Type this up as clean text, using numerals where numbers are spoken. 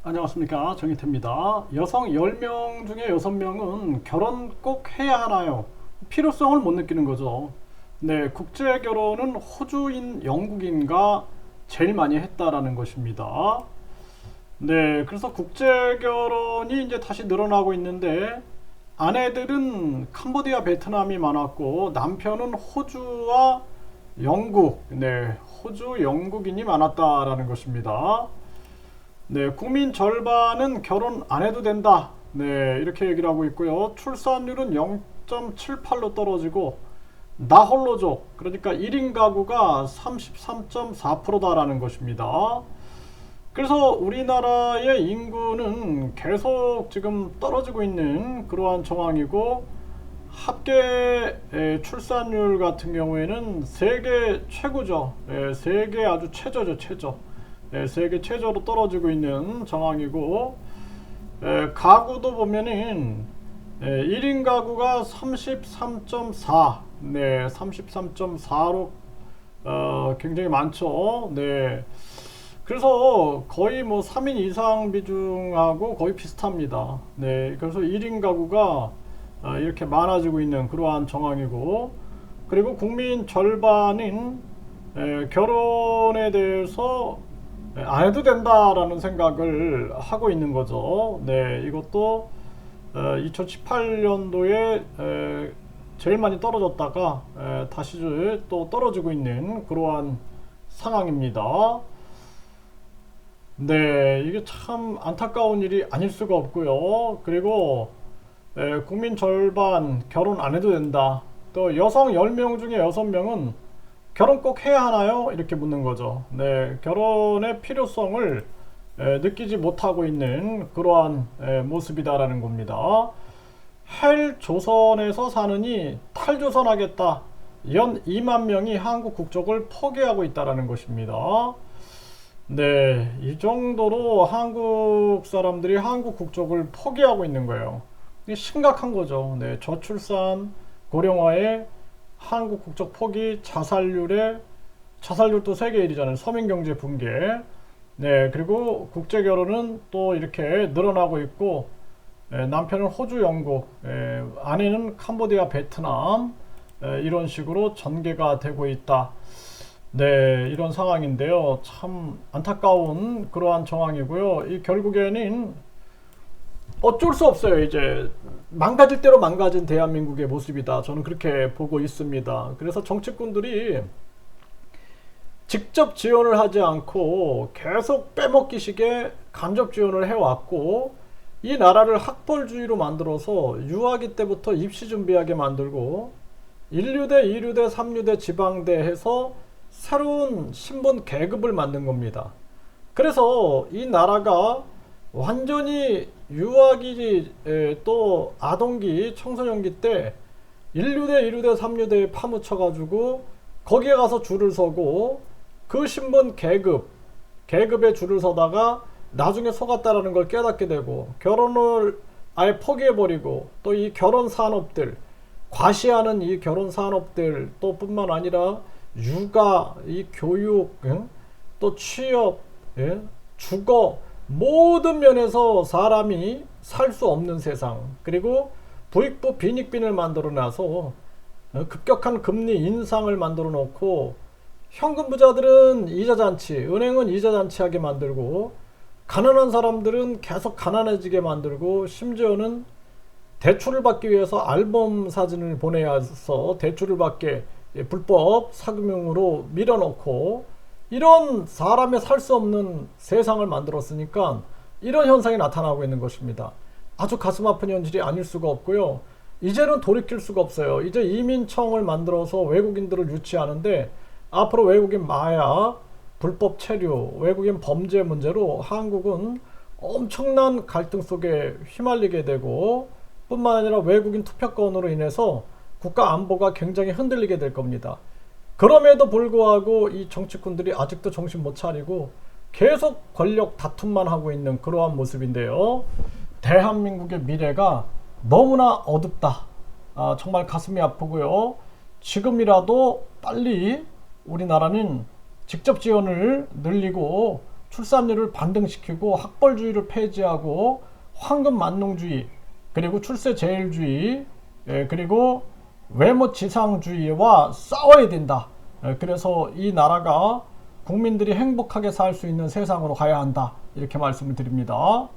안녕하십니까, 정희태입니다. 여성 10명 중에 6명은 결혼 꼭 해야 하나요? 필요성을 못 느끼는 거죠. 네, 국제 결혼은 호주인, 영국인가 제일 많이 했다라는 것입니다. 네, 그래서 국제 결혼이 이제 다시 늘어나고 있는데, 아내들은 캄보디아, 베트남이 많았고 남편은 호주와 영국, 네, 호주, 영국인이 많았다라는 것입니다. 네, 국민 절반은 결혼 안 해도 된다. 네, 이렇게 얘기를 하고 있고요. 출산율은 0.78로 떨어지고 나홀로족, 그러니까 1인 가구가 33.4%다라는 것입니다. 그래서 우리나라의 인구는 계속 지금 떨어지고 있는 그러한 정황이고, 합계 출산율 같은 경우에는 세계 최고죠. 세계 아주 최저죠, 최저. 세계 최저로 떨어지고 있는 정황이고, 가구도 보면은 1인 가구가 33.4, 네, 33.4로 굉장히 많죠. 네. 그래서 거의 뭐 3인 이상 비중하고 거의 비슷합니다. 네. 그래서 1인 가구가 이렇게 많아지고 있는 그러한 정황이고, 그리고 국민 절반인 결혼에 대해서 안 해도 된다라는 생각을 하고 있는 거죠. 네, 이것도 2018년도에 제일 많이 떨어졌다가 다시 또 떨어지고 있는 그러한 상황입니다. 네, 이게 참 안타까운 일이 아닐 수가 없고요. 그리고 국민 절반 결혼 안 해도 된다. 또 여성 10명 중에 6명은 결혼 꼭 해야 하나요? 이렇게 묻는 거죠. 네, 결혼의 필요성을 느끼지 못하고 있는 그러한 모습이다라는 겁니다. 헬조선에서 사느니 탈조선하겠다. 연 2만 명이 한국 국적을 포기하고 있다라는 것입니다. 네, 이 정도로 한국 사람들이 한국 국적을 포기하고 있는 거예요. 이게 심각한 거죠. 네, 저출산, 고령화에 한국 국적 포기, 자살률도 세계 1위잖아요. 서민경제 붕괴. 네, 그리고 국제 결혼은 또 이렇게 늘어나고 있고, 남편은 호주, 영국, 아내는 캄보디아, 베트남, 이런 식으로 전개가 되고 있다. 네, 이런 상황인데요. 참 안타까운 그러한 정황이고요. 이 결국에는 어쩔 수 없어요. 이제 망가질 대로 망가진 대한민국의 모습이다. 저는 그렇게 보고 있습니다. 그래서 정치꾼들이 직접 지원을 하지 않고 계속 빼먹기식의 간접 지원을 해왔고, 이 나라를 학벌주의로 만들어서 유아기 때부터 입시 준비하게 만들고 1류대, 2류대, 3류대, 지방대 해서 새로운 신분 계급을 만든 겁니다. 그래서 이 나라가 완전히 유아기, 또 아동기, 청소년기 때 1류대, 2류대, 3류대에 파묻혀가지고 거기에 가서 줄을 서고 그 신분 계급에 줄을 서다가 나중에 속았다라는 걸 깨닫게 되고, 결혼을 아예 포기해버리고 또 이 결혼 산업들, 과시하는 이 결혼 산업들 또 뿐만 아니라 육아, 이 교육, 또 취업, 주거, 모든 면에서 사람이 살 수 없는 세상, 그리고 부익부 빈익빈을 만들어 놔서 급격한 금리 인상을 만들어 놓고, 현금 부자들은 이자잔치, 은행은 이자잔치하게 만들고, 가난한 사람들은 계속 가난해지게 만들고, 심지어는 대출을 받기 위해서 앨범 사진을 보내야 해서 대출을 받게 불법 사금융으로 밀어넣고, 이런 사람의 살 수 없는 세상을 만들었으니까 이런 현상이 나타나고 있는 것입니다. 아주 가슴 아픈 현실이 아닐 수가 없고요. 이제는 돌이킬 수가 없어요. 이제 이민청을 만들어서 외국인들을 유치하는데, 앞으로 외국인 마약, 불법 체류, 외국인 범죄 문제로 한국은 엄청난 갈등 속에 휘말리게 되고, 뿐만 아니라 외국인 투표권으로 인해서 국가 안보가 굉장히 흔들리게 될 겁니다. 그럼에도 불구하고 이 정치꾼들이 아직도 정신 못 차리고 계속 권력 다툼만 하고 있는 그러한 모습인데요. 대한민국의 미래가 너무나 어둡다. 정말 가슴이 아프고요. 지금이라도 빨리 우리나라는 직접 지원을 늘리고 출산율을 반등시키고 학벌주의를 폐지하고 황금만능주의, 그리고 출세제일주의, 그리고 외모지상주의와 싸워야 된다. 그래서 이 나라가 국민들이 행복하게 살 수 있는 세상으로 가야 한다. 이렇게 말씀을 드립니다.